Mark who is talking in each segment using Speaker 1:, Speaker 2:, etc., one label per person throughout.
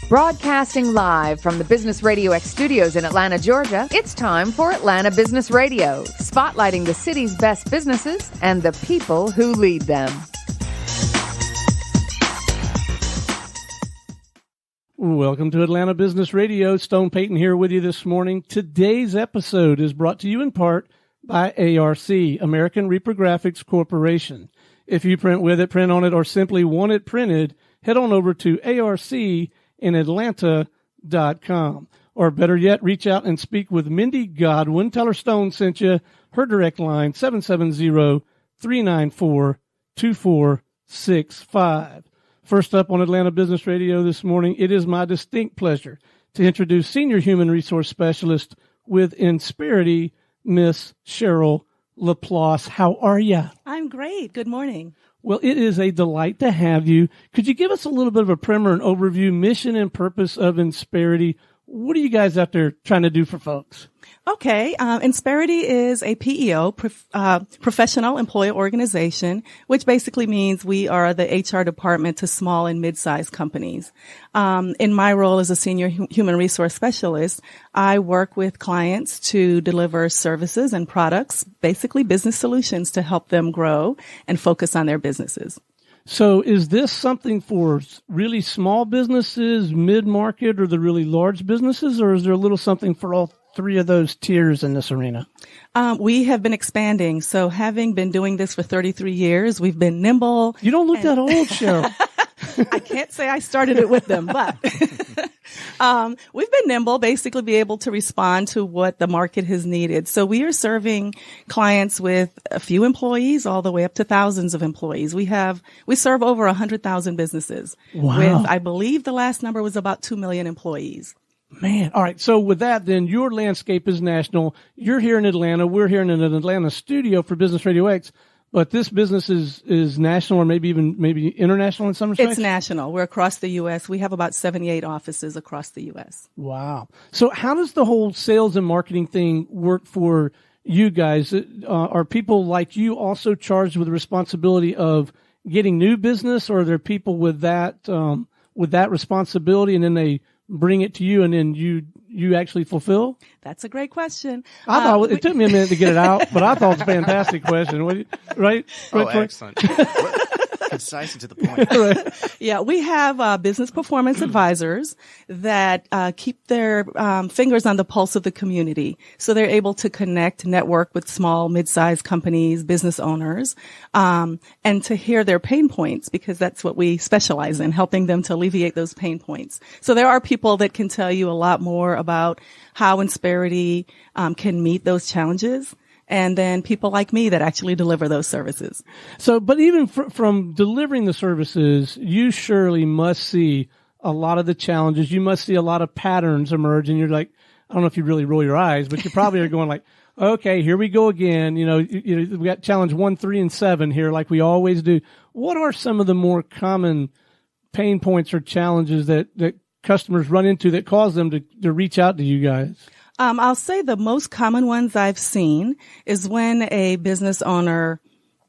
Speaker 1: Broadcasting live from the Business RadioX studios in Atlanta, Georgia, it's time for Atlanta Business Radio, spotlighting the city's best businesses and the people who lead them.
Speaker 2: Welcome to Atlanta Business Radio. Stone Payton here with you this morning. Today's episode is brought to you in part by ARC, American Reprographics Corporation. If you print with it, print on it, or simply want it printed, head on over to arcinAtlanta.com. Or better yet, reach out and speak with Mindy Godwin. Tell her Stone sent you. Her direct line, 770-394-2465. First up on Atlanta Business Radio this morning, it is my distinct pleasure to introduce Senior Human Resource Specialist with Insperity, Miss Sheryl LaPlace. How are you?
Speaker 3: I'm great. Good morning.
Speaker 2: Well, it is a delight to have you. Could you give us a little bit of a primer and overview, mission and purpose of Insperity? What are you guys out there trying to do for folks?
Speaker 3: Okay. Insperity is a PEO, professional employer organization, which basically means we are the HR department to small and mid-sized companies. In my role as a senior human resource specialist, I work with clients to deliver services and products, basically business solutions to help them grow and focus on their businesses.
Speaker 2: So is this something for really small businesses, mid-market, or the really large businesses, or is there a little something for all three of those tiers in this arena?
Speaker 3: We have been expanding. So having been doing this for 33 years, we've been nimble.
Speaker 2: You don't look that old, Sheryl.
Speaker 3: I can't say I started it with them, but we've been nimble, basically be able to respond to what the market has needed. So we are serving clients with a few employees all the way up to thousands of employees. We serve over 100,000 businesses.
Speaker 2: Wow.
Speaker 3: With, I believe the last number was about 2 million employees.
Speaker 2: Man. All right. So with that, then your landscape is national. You're here in Atlanta. We're here in an Atlanta studio for Business RadioX. But this business is national, or maybe international in some respects?
Speaker 3: It's national. We're across the U.S. We have about 78 offices across the U.S.
Speaker 2: Wow. So how does the whole sales and marketing thing work for you guys? Are people like you also charged with the responsibility of getting new business, or are there people with that responsibility, and then they bring it to you, and then you actually fulfill?
Speaker 3: That's a great question.
Speaker 2: I thought it took me a minute to get it out, but I thought it was a fantastic question. Right?
Speaker 4: Oh, excellent. Concise and to the point.
Speaker 2: Right.
Speaker 3: Yeah, we have business performance advisors that keep their fingers on the pulse of the community. So they're able to connect, network with small, mid-sized companies, business owners, and to hear their pain points, because that's what we specialize in, helping them to alleviate those pain points. So there are people that can tell you a lot more about how Insperity can meet those challenges. And then people like me that actually deliver those services.
Speaker 2: So, but even from delivering the services, you surely must see a lot of the challenges. You must see a lot of patterns emerge, and you're like, I don't know if you really roll your eyes, but you probably are going like, okay, here we go again. We got challenge 1, 3, and 7 here, like we always do. What are some of the more common pain points or challenges that customers run into that cause them to reach out to you guys?
Speaker 3: I'll say the most common ones I've seen is when a business owner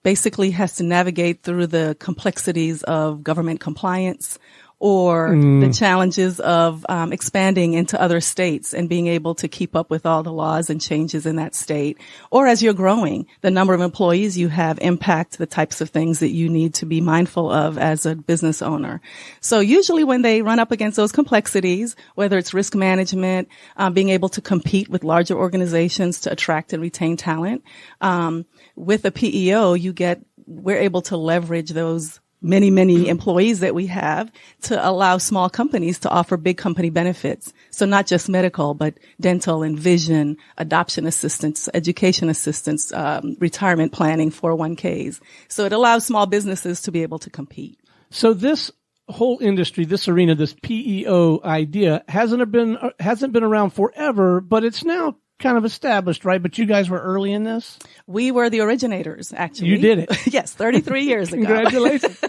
Speaker 3: basically has to navigate through the complexities of government compliance, or the challenges of expanding into other states and being able to keep up with all the laws and changes in that state. Or as you're growing, the number of employees you have impact the types of things that you need to be mindful of as a business owner. So usually when they run up against those complexities, whether it's risk management, being able to compete with larger organizations to attract and retain talent, with a PEO, we're able to leverage those many employees that we have to allow small companies to offer big company benefits. So not just medical, but dental and vision, adoption assistance, education assistance, retirement planning, 401ks. So it allows small businesses to be able to compete.
Speaker 2: So this whole industry, this arena, this PEO idea hasn't been around forever, but it's now kind of established, right? But you guys were early in this?
Speaker 3: We were the originators, actually.
Speaker 2: You did it.
Speaker 3: Yes, 33 years ago.
Speaker 2: Congratulations.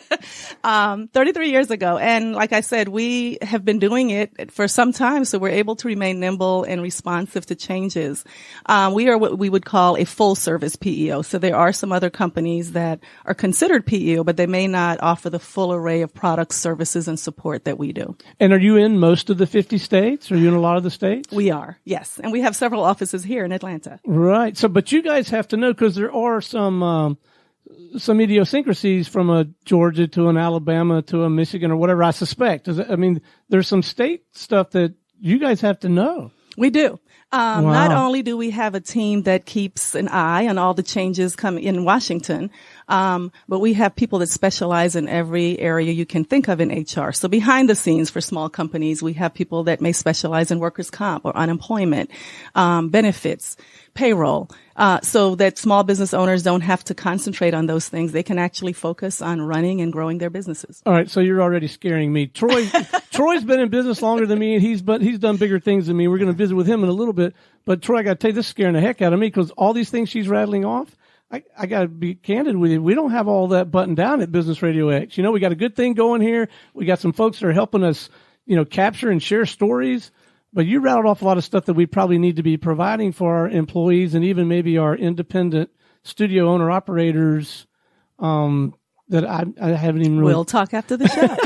Speaker 3: 33 years ago. And like I said, we have been doing it for some time, so we're able to remain nimble and responsive to changes. We are what we would call a full service PEO. So there are some other companies that are considered PEO, but they may not offer the full array of products, services, and support that we do.
Speaker 2: And are you in most of the 50 states? Are you in a lot of the states?
Speaker 3: We are, yes. And we have several offices here in Atlanta.
Speaker 2: Right. So, but you guys have to know, because there are some idiosyncrasies from a Georgia to an Alabama to a Michigan or whatever, I suspect. There's some state stuff that you guys have to know.
Speaker 3: We do.
Speaker 2: Wow.
Speaker 3: Not only do we have a team that keeps an eye on all the changes coming in Washington, but we have people that specialize in every area you can think of in HR. So behind the scenes for small companies, we have people that may specialize in workers' comp or unemployment, benefits, payroll, so that small business owners don't have to concentrate on those things. They can actually focus on running and growing their businesses.
Speaker 2: All right, so you're already scaring me. Troy's been in business longer than me, and he's done bigger things than me. We're going to visit with him in a little bit. But Troy, I got to tell you, this is scaring the heck out of me, because all these things she's rattling off, I got to be candid with you. We don't have all that buttoned down at Business Radio X. We got a good thing going here. We got some folks that are helping us, capture and share stories. But you rattled off a lot of stuff that we probably need to be providing for our employees and even maybe our independent studio owner operators that I haven't even really.
Speaker 3: We'll talk after the show.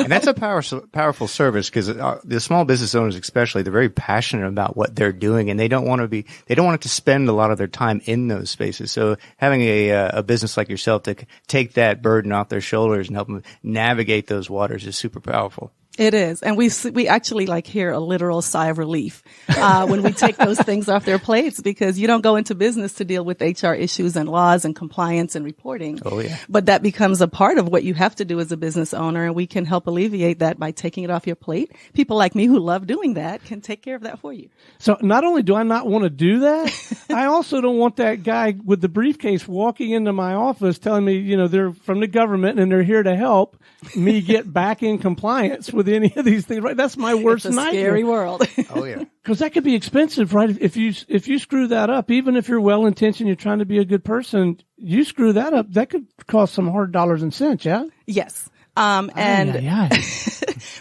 Speaker 4: And that's a powerful service, because the small business owners especially, they're very passionate about what they're doing, and they don't want to spend a lot of their time in those spaces. So having a business like yourself to take that burden off their shoulders and help them navigate those waters is super powerful.
Speaker 3: It is. And we actually hear a literal sigh of relief, when we take those things off their plates, because you don't go into business to deal with HR issues and laws and compliance and reporting.
Speaker 4: Oh, yeah.
Speaker 3: But that becomes a part of what you have to do as a business owner, and we can help alleviate that by taking it off your plate. People like me who love doing that can take care of that for you.
Speaker 2: So not only do I not want to do that, I also don't want that guy with the briefcase walking into my office telling me, they're from the government and they're here to help me get back in compliance with any of these things, right? That's my worst nightmare.
Speaker 3: It's a scary world.
Speaker 4: Oh, yeah.
Speaker 2: Because that could be expensive, right? If you screw that up, even if you're well-intentioned, you're trying to be a good person, you screw that up, that could cost some hard dollars and cents, yeah?
Speaker 3: Yes.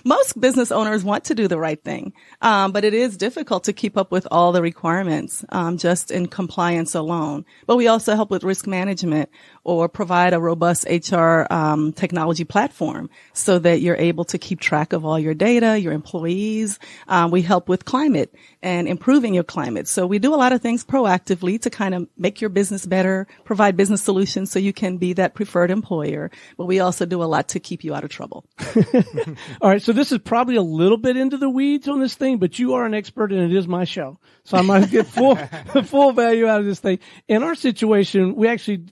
Speaker 3: Most business owners want to do the right thing. But it is difficult to keep up with all the requirements, just in compliance alone. But we also help with risk management or provide a robust HR, technology platform so that you're able to keep track of all your data, your employees. We help with climate and improving your climate. So we do a lot of things proactively to kind of make your business better, provide business solutions so you can be that preferred employer. But we also do a lot to keep you out of trouble.
Speaker 2: All right. So this is probably a little bit into the weeds on this thing, but you are an expert and it is my show. So I might get full value out of this thing. In our situation, we actually,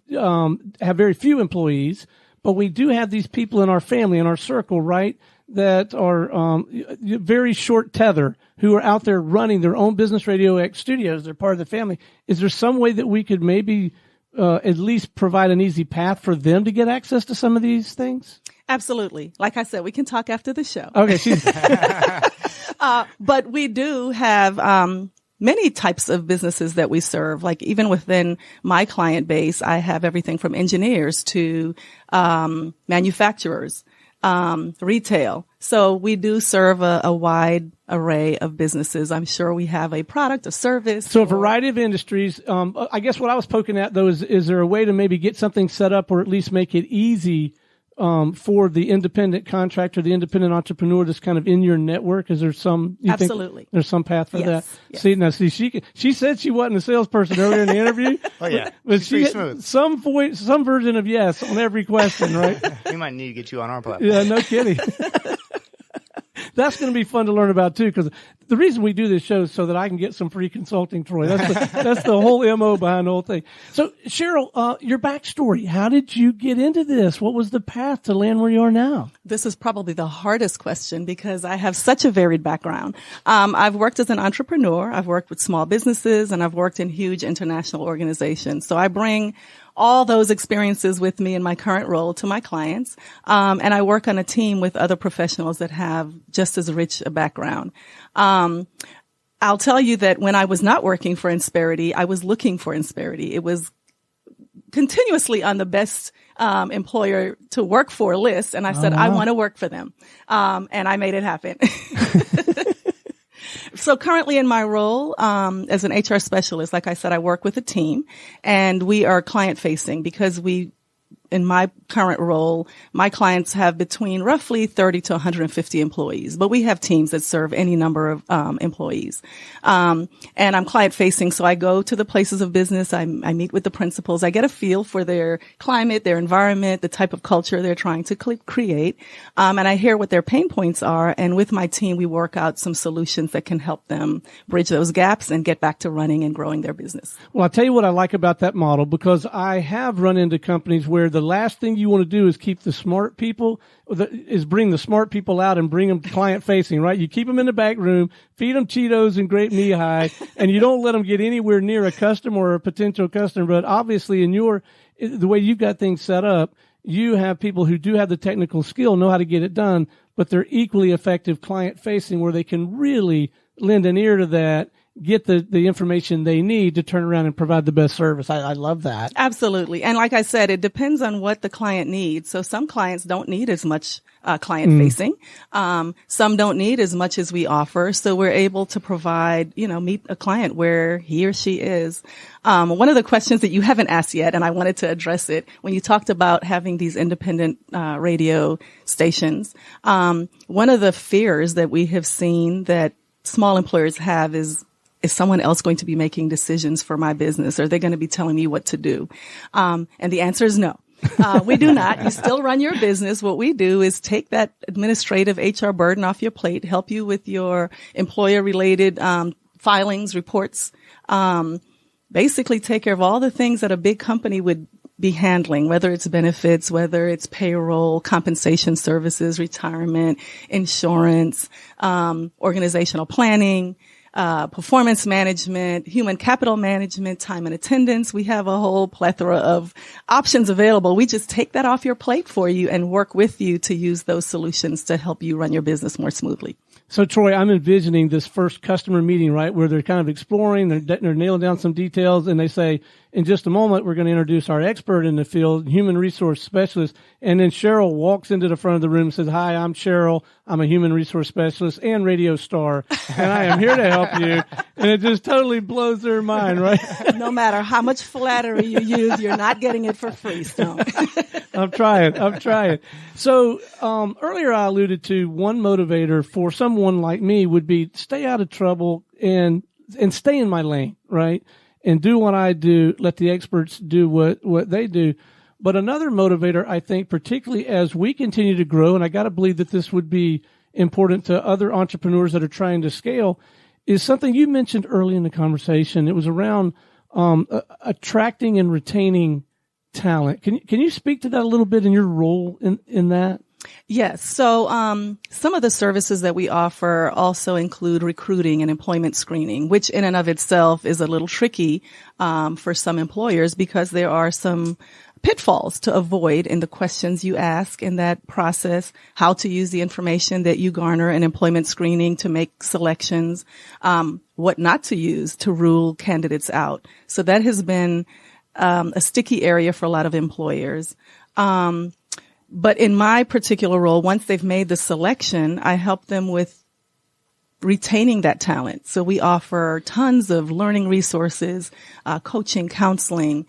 Speaker 2: have very few employees, but we do have these people in our family, in our circle, right, that are very short tether, who are out there running their own Business Radio X studios. They're part of the family. Is there some way that we could maybe at least provide an easy path for them to get access to some of these things?
Speaker 3: Absolutely. Like I said, we can talk after the show.
Speaker 2: Okay.
Speaker 3: But we do have many types of businesses that we serve. Like even within my client base, I have everything from engineers to manufacturers, retail. So we do serve a wide array of businesses. I'm sure we have a product, a service.
Speaker 2: So a variety of industries. I guess what I was poking at, though, is there a way to maybe get something set up or at least make it easy for the independent contractor, the independent entrepreneur that's kind of in your network? Is there some?
Speaker 3: Absolutely.
Speaker 2: There's some path for that.
Speaker 3: Yes.
Speaker 2: See, she said she wasn't a salesperson earlier in the interview.
Speaker 4: Oh yeah,
Speaker 2: but
Speaker 4: she's
Speaker 2: she
Speaker 4: smooth.
Speaker 2: Some version of yes on every question, right?
Speaker 4: We might need to get you on our platform.
Speaker 2: Yeah, no kidding. That's going to be fun to learn about too, because the reason we do this show is so that I can get some free consulting, Troy. That's the whole MO behind the whole thing. So, Sheryl, your backstory. How did you get into this? What was the path to land where you are now?
Speaker 3: This is probably the hardest question because I have such a varied background. I've worked as an entrepreneur. I've worked with small businesses and I've worked in huge international organizations. So I bring all those experiences with me in my current role to my clients. And I work on a team with other professionals that have just as rich a background. I'll tell you that when I was not working for Insperity, I was looking for Insperity. It was continuously on the best employer to work for list. And I said, I want to work for them. And I made it happen. So currently in my role as an HR specialist, like I said, I work with a team, and we are client facing because in my current role, my clients have between roughly 30 to 150 employees, but we have teams that serve any number of employees. And I'm client facing, so I go to the places of business. I meet with the principals. I get a feel for their climate, their environment, the type of culture they're trying to create. And I hear what their pain points are. And with my team, we work out some solutions that can help them bridge those gaps and get back to running and growing their business.
Speaker 2: Well, I'll tell you what I like about that model, because I have run into companies where the last thing you want to do is keep the smart people, bring the smart people out and bring them client facing, right? You keep them in the back room, feed them Cheetos and grape knee high, and you don't let them get anywhere near a customer or a potential customer. But obviously the way you've got things set up, you have people who do have the technical skill, know how to get it done, but they're equally effective client facing, where they can really lend an ear to that, get the information they need to turn around and provide the best service. I love that.
Speaker 3: Absolutely. And like I said, it depends on what the client needs. So some clients don't need as much client facing. Some don't need as much as we offer. So we're able to provide, meet a client where he or she is. One of the questions that you haven't asked yet, and I wanted to address it, when you talked about having these independent radio stations, one of the fears that we have seen that small employers have is someone else going to be making decisions for my business? Are they going to be telling me what to do? And the answer is no. We do not. You still run your business. What we do is take that administrative HR burden off your plate, help you with your employer-related filings, reports, basically take care of all the things that a big company would be handling, whether it's benefits, whether it's payroll, compensation services, retirement, insurance, organizational planning, performance management, human capital management, time and attendance. We have a whole plethora of options available. We just take that off your plate for you and work with you to use those solutions to help you run your business more smoothly.
Speaker 2: So, Troy, I'm envisioning this first customer meeting, right, where they're kind of exploring, they're nailing down some details, and they say, in just a moment, we're going to introduce our expert in the field, human resource specialist. And then Sheryl walks into the front of the room and says, "Hi, I'm Sheryl. I'm a human resource specialist and radio star, and I am here to help you." And it just totally blows their mind, right?
Speaker 3: No matter how much flattery you use, you're not getting it for free, Stone.
Speaker 2: I'm trying. So, earlier I alluded to one motivator for someone like me would be stay out of trouble and stay in my lane, right? And do what I do, let the experts do what they do. But another motivator, I think, particularly as we continue to grow, and I got to believe that this would be important to other entrepreneurs that are trying to scale, is something you mentioned early in the conversation. It was around attracting and retaining talent. Can you speak to that a little bit in your role in that?
Speaker 3: Yes. So some of the services that we offer also include recruiting and employment screening, which in and of itself is a little tricky for some employers because there are some pitfalls to avoid in the questions you ask in that process, how to use the information that you garner in employment screening to make selections, what not to use to rule candidates out. So that has been a sticky area for a lot of employers. But in my particular role, once they've made the selection, I help them with retaining that talent. So we offer tons of learning resources, coaching, counseling.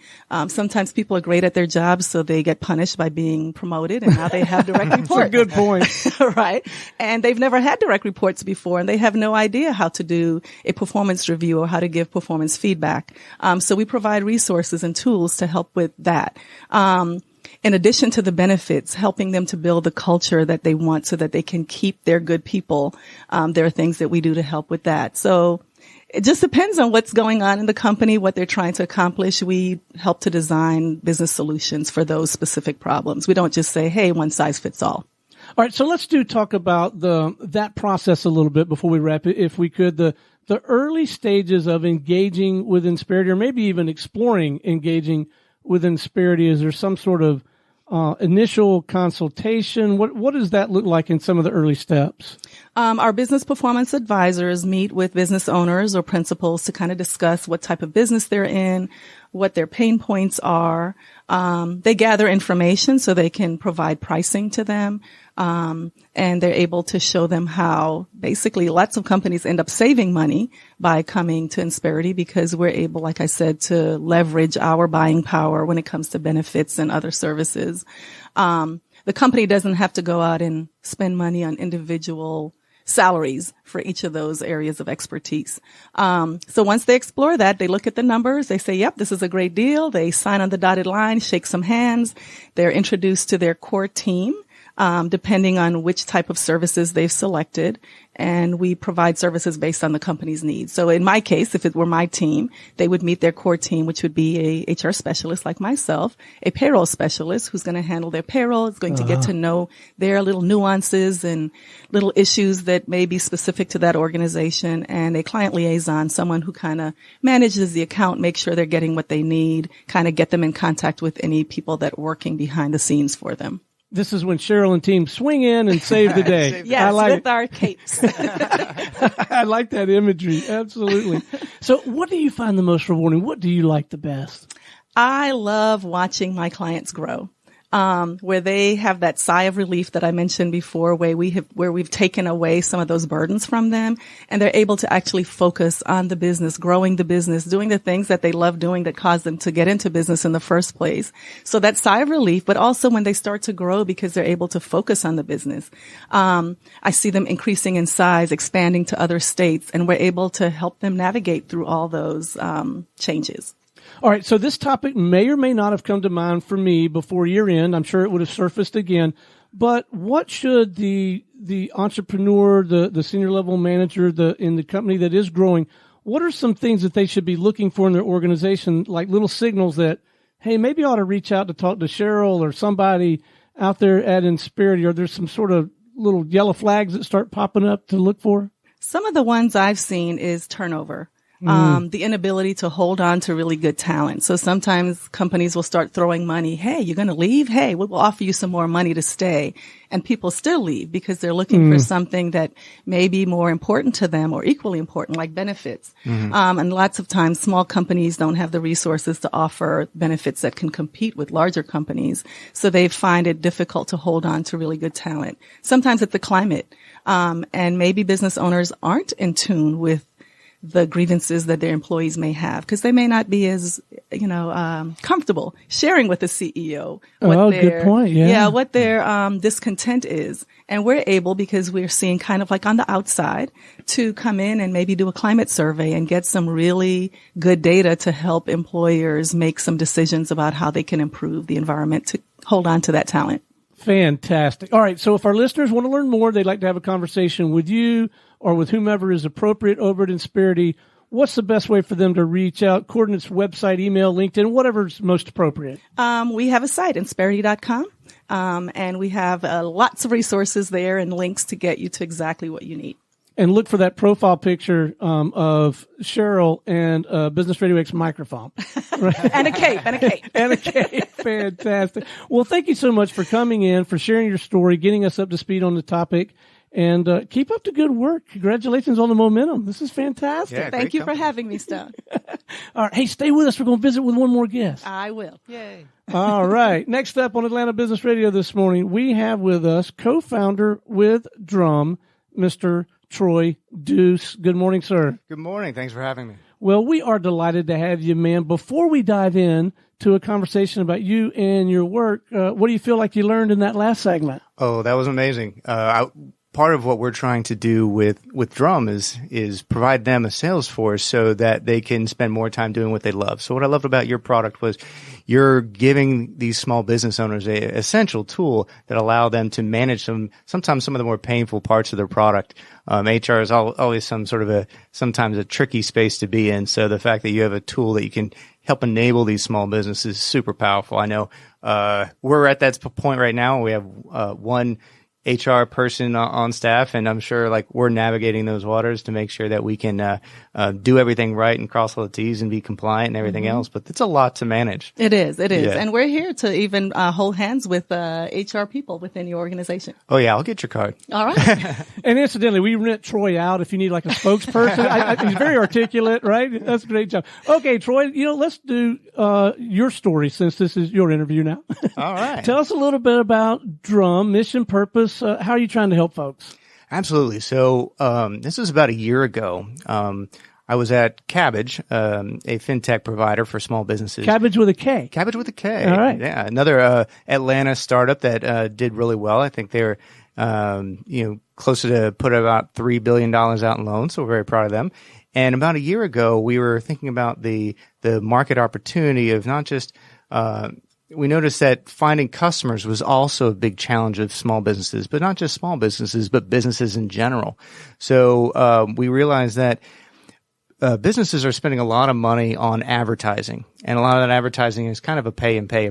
Speaker 3: Sometimes people are great at their jobs, so they get punished by being promoted, and now they have direct reports.
Speaker 2: That's a good point.
Speaker 3: Right? And they've never had direct reports before, and they have no idea how to do a performance review or how to give performance feedback. So we provide resources and tools to help with that. In addition to the benefits, helping them to build the culture that they want so that they can keep their good people, there are things that we do to help with that. So it just depends on what's going on in the company, what they're trying to accomplish. We help to design business solutions for those specific problems. We don't just say, hey, one size fits all.
Speaker 2: All right, so let's talk about that process a little bit before we wrap it, if we could. The early stages of engaging with Insperity, or maybe even exploring engaging with Insperity. Is there some sort of initial consultation? What does that look like in some of the early steps?
Speaker 3: Our business performance advisors meet with business owners or principals to kind of discuss what type of business they're in, what their pain points are. They gather information so they can provide pricing to them. And they're able to show them how basically lots of companies end up saving money by coming to Insperity because we're able, like I said, to leverage our buying power when it comes to benefits and other services. The company doesn't have to go out and spend money on individual salaries for each of those areas of expertise. So once they explore that, they look at the numbers, they say, yep, this is a great deal. They sign on the dotted line, shake some hands. They're introduced to their core team, depending on which type of services they've selected. And we provide services based on the company's needs. So in my case, if it were my team, they would meet their core team, which would be a HR specialist like myself, a payroll specialist who's going to handle their payroll, is going to get to know their little nuances and little issues that may be specific to that organization, and a client liaison, someone who kind of manages the account, make sure they're getting what they need, kind of get them in contact with any people that are working behind the scenes for them.
Speaker 2: This is when Sheryl and team swing in and save the day.
Speaker 3: Yes, with our capes.
Speaker 2: I like that imagery. Absolutely. So what do you find the most rewarding? What do you like the best?
Speaker 3: I love watching my clients grow. Where they have that sigh of relief that I mentioned before, where we've taken away some of those burdens from them, and they're able to actually focus on the business, growing the business, doing the things that they love doing that caused them to get into business in the first place. So that sigh of relief, but also when they start to grow because they're able to focus on the business. I see them increasing in size, expanding to other states, and we're able to help them navigate through all those changes.
Speaker 2: All right, so this topic may or may not have come to mind for me before year end. I'm sure it would have surfaced again. But what should the entrepreneur, the senior level manager, in the company that is growing, what are some things that they should be looking for in their organization, like little signals that, hey, maybe I ought to reach out to talk to Sheryl or somebody out there at Insperity? Or there's some sort of little yellow flags that start popping up to look for?
Speaker 3: Some of the ones I've seen is turnover. The inability to hold on to really good talent. So sometimes companies will start throwing money. Hey, you're going to leave? Hey, we'll offer you some more money to stay. And people still leave because they're looking for something that may be more important to them or equally important, like benefits. And lots of times small companies don't have the resources to offer benefits that can compete with larger companies. So they find it difficult to hold on to really good talent. Sometimes it's the climate. And maybe business owners aren't in tune with the grievances that their employees may have, because they may not be as, comfortable sharing with the CEO what
Speaker 2: good point. Yeah.
Speaker 3: What their discontent is. And we're able, because we're seeing kind of like on the outside, to come in and maybe do a climate survey and get some really good data to help employers make some decisions about how they can improve the environment to hold on to that talent.
Speaker 2: Fantastic. All right. So if our listeners want to learn more, they'd like to have a conversation with you or with whomever is appropriate over at Insperity, what's the best way for them to reach out? Coordinates, website, email, LinkedIn, whatever's most appropriate.
Speaker 3: We have a site, Insperity.com, and we have lots of resources there and links to get you to exactly what you need.
Speaker 2: And look for that profile picture of Sheryl and Business RadioX microphone. Right?
Speaker 3: And a cape.
Speaker 2: And a cape. Fantastic. Well, thank you so much for coming in, for sharing your story, getting us up to speed on the topic. And keep up the good work. Congratulations on the momentum. This is fantastic.
Speaker 4: Yeah,
Speaker 3: Thank you for having me, Stone.
Speaker 2: All right. Hey, stay with us. We're going to visit with one more guest.
Speaker 3: I will. Yay.
Speaker 2: All right. Next up on Atlanta Business Radio this morning, we have with us co-founder with Drum, Mr. Troy Deus. Good morning, sir.
Speaker 4: Good morning. Thanks for having me.
Speaker 2: Well, we are delighted to have you, man. Before we dive in to a conversation about you and your work, what do you feel like you learned in that last segment?
Speaker 4: Oh, that was amazing. Part of what we're trying to do with Drum is provide them a sales force so that they can spend more time doing what they love. So what I loved about your product was you're giving these small business owners a essential tool that allow them to manage sometimes some of the more painful parts of their product. HR is always sometimes a tricky space to be in. So the fact that you have a tool that you can help enable these small businesses is super powerful. I know we're at that point right now. We have one HR person on staff, and I'm sure like we're navigating those waters to make sure that we can do everything right and cross all the T's and be compliant and everything else. But it's a lot to manage.
Speaker 3: It is.
Speaker 4: Yeah.
Speaker 3: And we're here to even hold hands with HR people within your organization.
Speaker 4: Oh, yeah, I'll get your card.
Speaker 3: All right.
Speaker 2: And incidentally, we rent Troy out if you need like a spokesperson. He's very articulate, right? That's a great job. Okay, Troy, let's do your story since this is your interview now.
Speaker 4: All right.
Speaker 2: Tell us a little bit about Drum, mission, purpose. How are you trying to help folks?
Speaker 4: Absolutely. So this was about a year ago. I was at Kabbage, a fintech provider for small businesses.
Speaker 2: Kabbage with a K.
Speaker 4: Kabbage with a K.
Speaker 2: All right.
Speaker 4: Yeah, another Atlanta startup that did really well. I think they were, closer to put about $3 billion out in loans. So we're very proud of them. And about a year ago, we were thinking about the market opportunity of not just we noticed that finding customers was also a big challenge of small businesses, but not just small businesses, but businesses in general. So we realized that businesses are spending a lot of money on advertising, and a lot of that advertising is kind of a pay and pray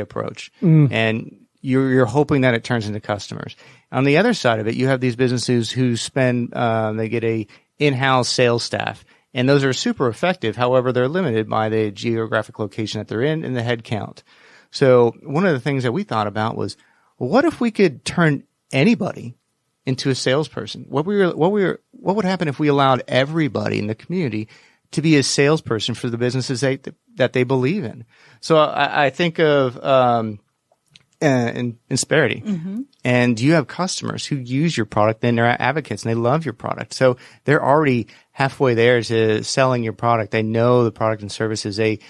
Speaker 4: approach. And you're hoping that it turns into customers. On the other side of it, you have these businesses who spend they get a in-house sales staff. And those are super effective. However, they're limited by the geographic location that they're in and the head count. So one of the things that we thought about was, well, what if we could turn anybody into a salesperson? What would happen if we allowed everybody in the community to be a salesperson for the businesses that they believe in? So I think of Insperity. And you have customers who use your product, and they're advocates and they love your product. So they're already halfway there to selling your product. They know the product and services. They've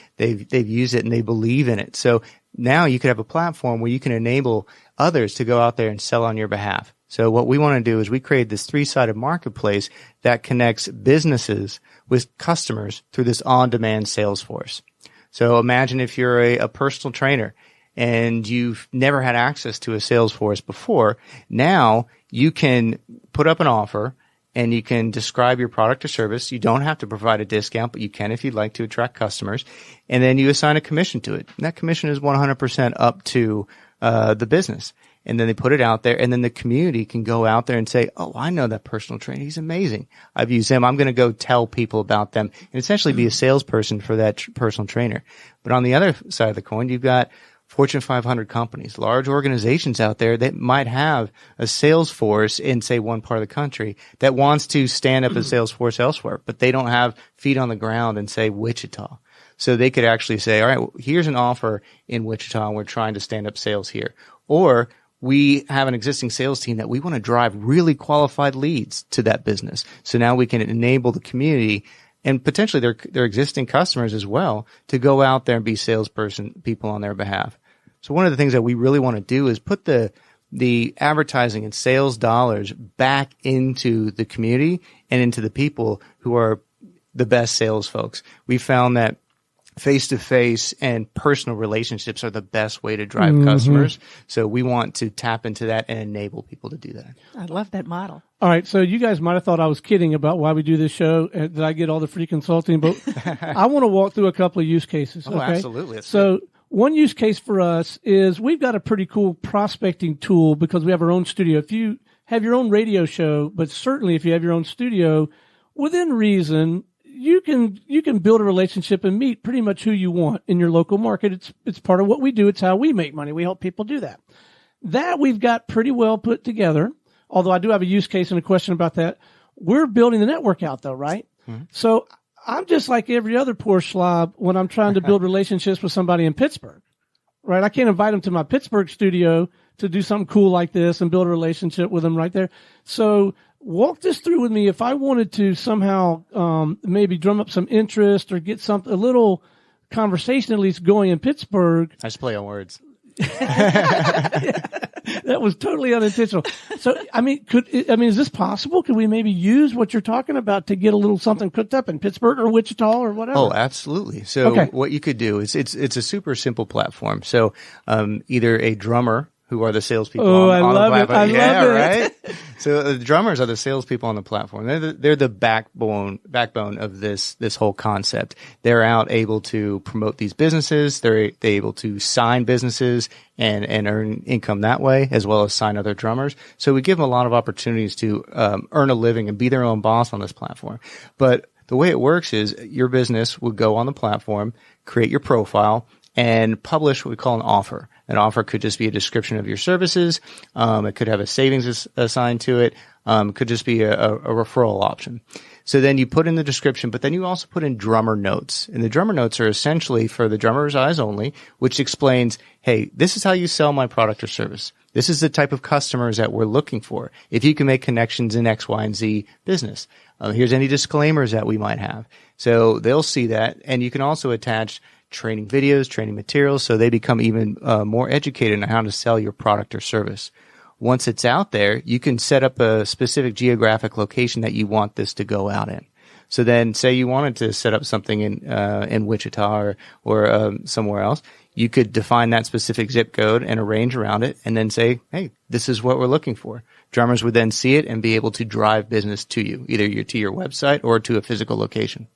Speaker 4: used it and they believe in it. So now you could have a platform where you can enable others to go out there and sell on your behalf. So what we want to do is we create this 3-sided marketplace that connects businesses with customers through this on-demand sales force. So imagine if you're a personal trainer and you've never had access to a sales force before. Now you can put up an offer and you can describe your product or service. You don't have to provide a discount, but you can if you'd like to attract customers. And then you assign a commission to it. And that commission is 100% up to the business. And then they put it out there, and then the community can go out there and say, oh, I know that personal trainer. He's amazing. I've used him. I'm going to go tell people about them and essentially be a salesperson for that personal trainer. But on the other side of the coin, you've got Fortune 500 companies, large organizations out there that might have a sales force in, say, one part of the country that wants to stand up a sales force elsewhere, but they don't have feet on the ground in, say, Wichita. So they could actually say, all right, well, here's an offer in Wichita, and we're trying to stand up sales here. Or we have an existing sales team that we want to drive really qualified leads to that business. So now we can enable the community and potentially their existing customers as well to go out there and be people on their behalf. So one of the things that we really want to do is put the advertising and sales dollars back into the community and into the people who are the best sales folks. We found that face-to-face and personal relationships are the best way to drive customers. So we want to tap into that and enable people to do that.
Speaker 3: I love that model.
Speaker 2: All right, so you guys might have thought I was kidding about why we do this show, that I get all the free consulting, but I want to walk through a couple of use cases.
Speaker 4: Oh,
Speaker 2: okay?
Speaker 4: Absolutely.
Speaker 2: So one use case for us is we've got a pretty cool prospecting tool because we have our own studio. If you have your own radio show, but certainly if you have your own studio, within reason, you can build a relationship and meet pretty much who you want in your local market. It's part of what we do. It's how we make money. We help people do that. That we've got pretty well put together. Although I do have a use case and a question about that. We're building the network out though, right? So I'm just like every other poor slob when I'm trying to build relationships with somebody in Pittsburgh, right? I can't invite them to my Pittsburgh studio to do something cool like this and build a relationship with them right there. So walk this through with me. If I wanted to somehow maybe drum up some interest or get a little conversation at least going in Pittsburgh.
Speaker 4: I just play on words.
Speaker 2: That was totally unintentional. So, is this possible? Could we maybe use what you're talking about to get a little something cooked up in Pittsburgh or Wichita or whatever?
Speaker 4: Oh, absolutely. So what you could do is it's a super simple platform. So, either a drummer who are the salespeople.
Speaker 2: Oh, I love it. I love it.
Speaker 4: Right? So the drummers are the salespeople on the platform. They're the backbone of this whole concept. They're out able to promote these businesses. They're able to sign businesses and earn income that way, as well as sign other drummers. So we give them a lot of opportunities to earn a living and be their own boss on this platform. But the way it works is your business would go on the platform, create your profile, and publish what we call an offer. An offer could just be a description of your services. It could have a savings assigned to it. It could just be a referral option. So then you put in the description, but then you also put in drummer notes. And the drummer notes are essentially for the drummer's eyes only, which explains, hey, this is how you sell my product or service. This is the type of customers that we're looking for. If you can make connections in X, Y, and Z business. Here's any disclaimers that we might have. So they'll see that. And you can also attach training videos, training materials, so they become even more educated on how to sell your product or service. Once it's out there, you can set up a specific geographic location that you want this to go out in. So then, say you wanted to set up something in Wichita or somewhere else, you could define that specific zip code and arrange around it, and then say, hey, this is what we're looking for. Drummers would then see it and be able to drive business to you, either to your website or to a physical location.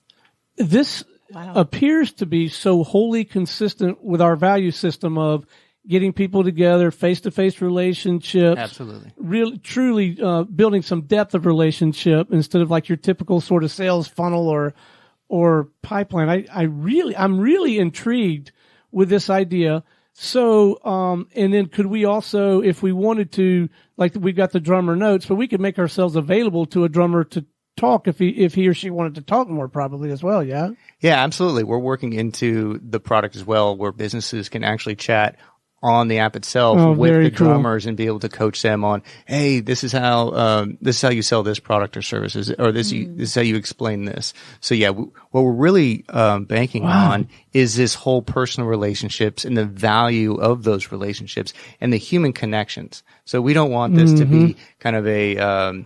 Speaker 2: This appears to be so wholly consistent with our value system of getting people together, face-to-face relationships.
Speaker 4: Absolutely.
Speaker 2: Really, truly building some depth of relationship instead of like your typical sort of sales funnel or pipeline. I'm really intrigued with this idea. So, and then could we also, if we wanted to, like we've got the drummer notes, but we could make ourselves available to a drummer to talk if he or she wanted to talk more, probably as well. Yeah.
Speaker 4: Yeah, absolutely. We're working into the product as well, where businesses can actually chat on the app itself with the drummers and be able to coach them on, hey, this is how you sell this product or services, or this is how you explain this. So yeah, what we're really banking on is this whole personal relationships and the value of those relationships and the human connections. So we don't want this to be kind of a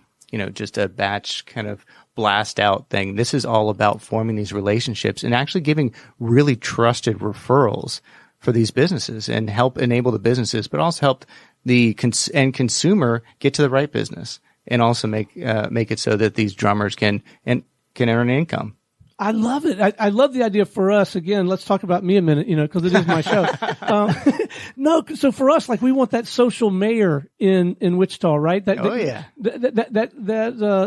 Speaker 4: just a batch kind of blast out thing. This is all about forming these relationships and actually giving really trusted referrals for these businesses and help enable the businesses, but also help the end consumer get to the right business and also make it so that these drummers can earn income.
Speaker 2: I love it. I love the idea for us. Again, let's talk about me a minute, because it is my show. No, so for us, like we want that social mayor in Wichita, right? That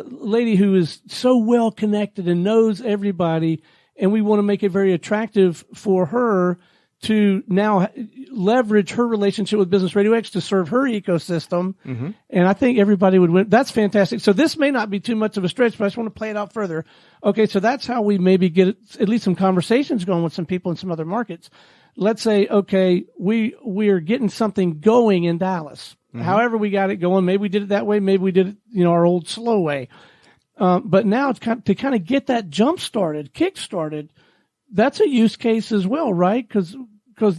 Speaker 2: lady who is so well connected and knows everybody, and we want to make it very attractive for her to now leverage her relationship with Business RadioX to serve her ecosystem. Mm-hmm. And I think everybody would win. That's fantastic. So this may not be too much of a stretch, but I just want to play it out further. Okay. So that's how we maybe get at least some conversations going with some people in some other markets. Let's say, okay, we are getting something going in Dallas. Mm-hmm. However we got it going, maybe we did it that way. Maybe we did it, our old slow way. But now it's to kind of get that kick started. That's a use case as well, right? Because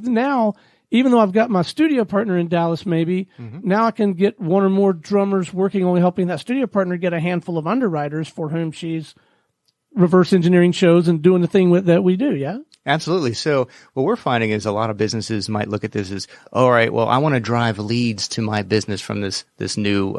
Speaker 2: now, even though I've got my studio partner in Dallas, maybe now I can get one or more drummers working on helping that studio partner get a handful of underwriters for whom she's reverse engineering shows and doing the thing that we do. Yeah.
Speaker 4: Absolutely. So what we're finding is a lot of businesses might look at this as, all right, well, I want to drive leads to my business from this new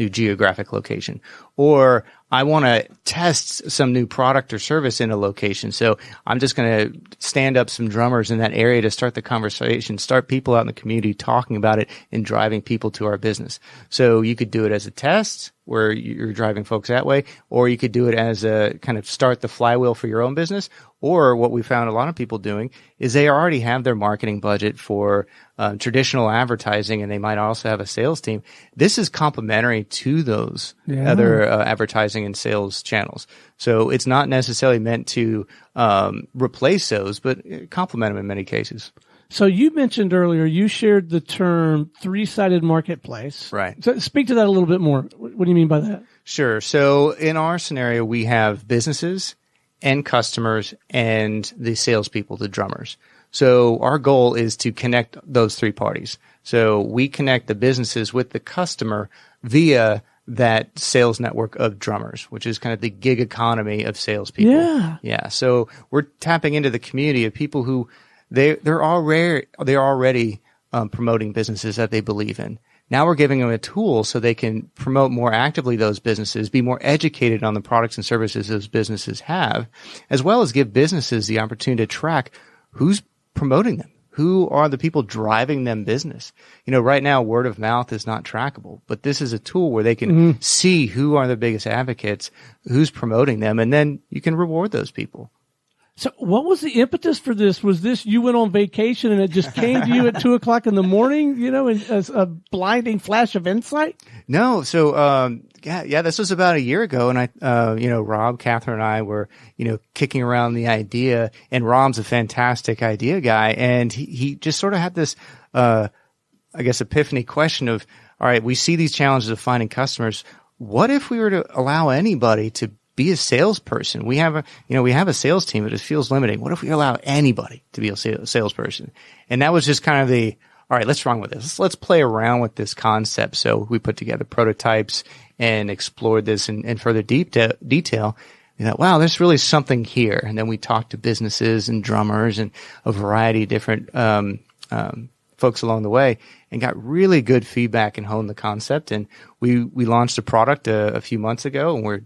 Speaker 4: geographic location, or I want to test some new product or service in a location. So I'm just going to stand up some drummers in that area to start the conversation, start people out in the community talking about it and driving people to our business. So you could do it as a test where you're driving folks that way, or you could do it as a kind of start the flywheel for your own business. Or what we found a lot of people doing is they already have their marketing budget for traditional advertising, and they might also have a sales team. This is complementary to those other advertising and sales channels. So it's not necessarily meant to replace those, but complement them in many cases.
Speaker 2: So you mentioned earlier, you shared the term three-sided marketplace.
Speaker 4: Right.
Speaker 2: So speak to that a little bit more. What do you mean by that?
Speaker 4: Sure. So in our scenario, we have businesses and customers and the salespeople, the drummers. So our goal is to connect those three parties. So we connect the businesses with the customer via that sales network of drummers, which is kind of the gig economy of salespeople.
Speaker 2: Yeah.
Speaker 4: Yeah. So we're tapping into the community of people who they're already promoting businesses that they believe in. Now we're giving them a tool so they can promote more actively those businesses, be more educated on the products and services those businesses have, as well as give businesses the opportunity to track who's promoting them. Who are the people driving them business? Right now, word of mouth is not trackable, but this is a tool where they can see who are the biggest advocates, who's promoting them, and then you can reward those people.
Speaker 2: So what was the impetus for this? Was this you went on vacation and it just came to you at 2:00 in the morning, as a blinding flash of insight?
Speaker 4: No. So, this was about a year ago. And Rob, Catherine and I were, kicking around the idea, and Rob's a fantastic idea guy. And he just sort of had this, epiphany question of, all right, we see these challenges of finding customers. What if we were to allow anybody to be a salesperson? We have a sales team, but it feels limiting. What if we allow anybody to be a salesperson? And that was just kind of all right, let's run with this. Let's play around with this concept. So we put together prototypes and explored this in further detail. Wow, there's really something here. And then we talked to businesses and drummers and a variety of different, folks along the way, and got really good feedback and honed the concept. And we launched a product a few months ago, and we're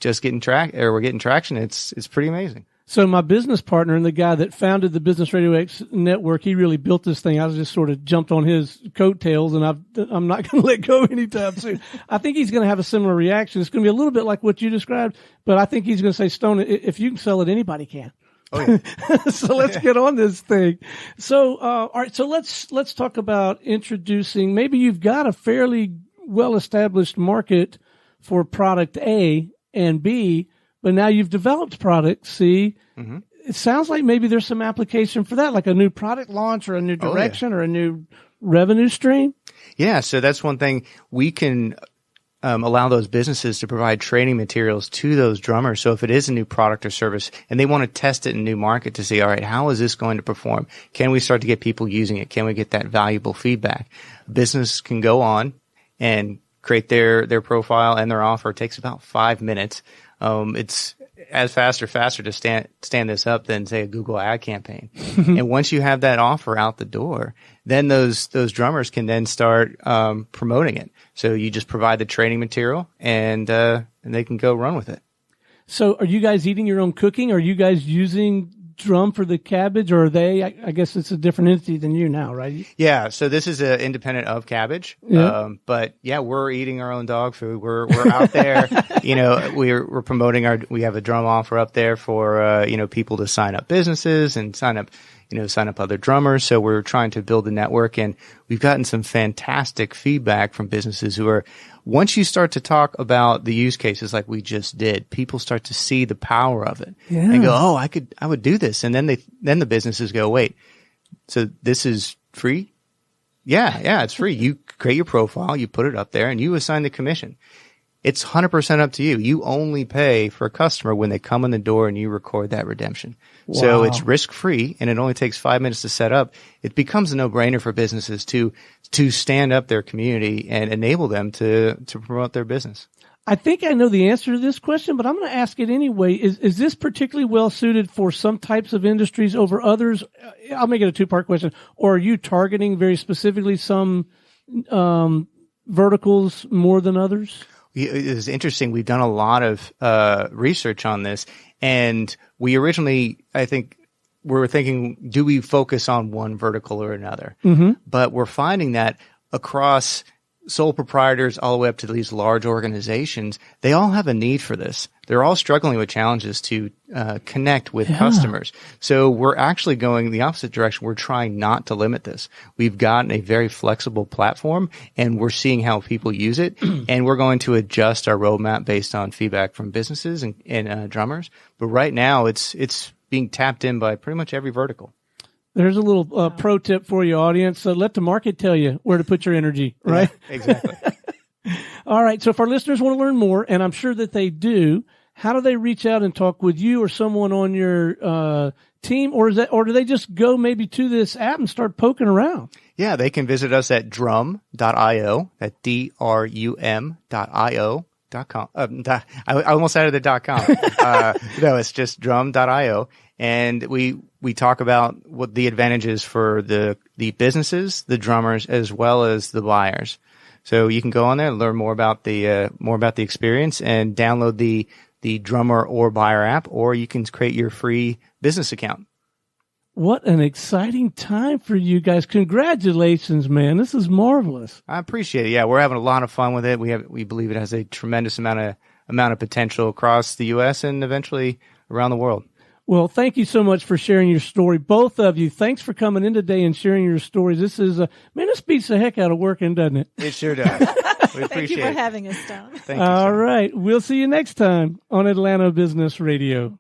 Speaker 4: just getting we're getting traction. It's pretty amazing.
Speaker 2: So my business partner and the guy that founded the Business RadioX network, he really built this thing. I just sort of jumped on his coattails, and I'm not going to let go anytime soon. I think he's going to have a similar reaction. It's going to be a little bit like what you described, but I think he's going to say, Stone, if you can sell it, anybody can.
Speaker 4: Oh, yeah.
Speaker 2: So let's get on this thing. So, all right. So let's talk about introducing, maybe you've got a fairly well-established market for product A and B, but now you've developed product C. Mm-hmm. It sounds like maybe there's some application for that, like a new product launch or a new direction or a new revenue stream.
Speaker 4: Yeah. So that's one thing we can allow those businesses to provide training materials to those drummers. So if it is a new product or service and they want to test it in a new market to see, all right, how is this going to perform? Can we start to get people using it? Can we get that valuable feedback? Business can go on and create their profile and their offer. It takes about 5 minutes. It's as faster to stand this up than, say, a Google ad campaign. And once you have that offer out the door, then those drummers can then start promoting it. So you just provide the training material, and they can go run with it.
Speaker 2: So are you guys eating your own cooking? Are you guys using Drum for the cabbage, or are they? I guess it's a different entity than you now, right?
Speaker 4: Yeah. So this is independent of cabbage.
Speaker 2: Yeah.
Speaker 4: But yeah, we're eating our own dog food. We're out there. We're promoting we have a drum offer up there for people to sign up businesses and sign up other drummers. So we're trying to build a network, and we've gotten some fantastic feedback from businesses who are, once you start to talk about the use cases like we just did, people start to see the power of it and go, oh, I would do this. And then the businesses go, wait, so this is free? Yeah, it's free. You create your profile, you put it up there, and you assign the commission. It's 100% up to you. You only pay for a customer when they come in the door and you record that redemption. Wow. So it's risk-free, and it only takes 5 minutes to set up. It becomes a no-brainer for businesses to stand up their community and enable them to promote their business.
Speaker 2: I think I know the answer to this question, but I'm going to ask it anyway. Is this particularly well suited for some types of industries over others? I'll make it a two-part question. Or are you targeting very specifically some verticals more than others?
Speaker 4: It is interesting. We've done a lot of research on this, and we originally, we were thinking, do we focus on one vertical or another? Mm-hmm. But we're finding that across sole proprietors all the way up to these large organizations, they all have a need for this. They're all struggling with challenges to connect with customers. So we're actually going the opposite direction. We're trying not to limit this. We've gotten a very flexible platform, and we're seeing how people use it. And we're going to adjust our roadmap based on feedback from businesses and drummers. But right now, it's being tapped in by pretty much every vertical.
Speaker 2: There's a little pro tip for you, audience. So let the market tell you where to put your energy, right?
Speaker 4: Yeah, exactly.
Speaker 2: All right. So if our listeners want to learn more, and I'm sure that they do, how do they reach out and talk with you or someone on your team, or do they just go maybe to this app and start poking around?
Speaker 4: Yeah, they can visit us at drum.io, at drum.io. .com. I almost added the .com. No, it's just drum.io. And we we talk about what the advantages for the businesses, the drummers, as well as the buyers. So you can go on there and learn more about the experience and download the drummer or buyer app, or you can create your free business account.
Speaker 2: What an exciting time for you guys. Congratulations, man. This is marvelous.
Speaker 4: I appreciate it. Yeah, we're having a lot of fun with it. We believe it has a tremendous amount of potential across the U.S. and eventually around the world.
Speaker 2: Well, thank you so much for sharing your story. Both of you, thanks for coming in today and sharing your stories. This is, this beats the heck out of working, doesn't it?
Speaker 4: It sure does. We appreciate it.
Speaker 3: Thank you for having us, Tom.
Speaker 4: Thank you.
Speaker 2: All right. We'll see you next time on Atlanta Business Radio.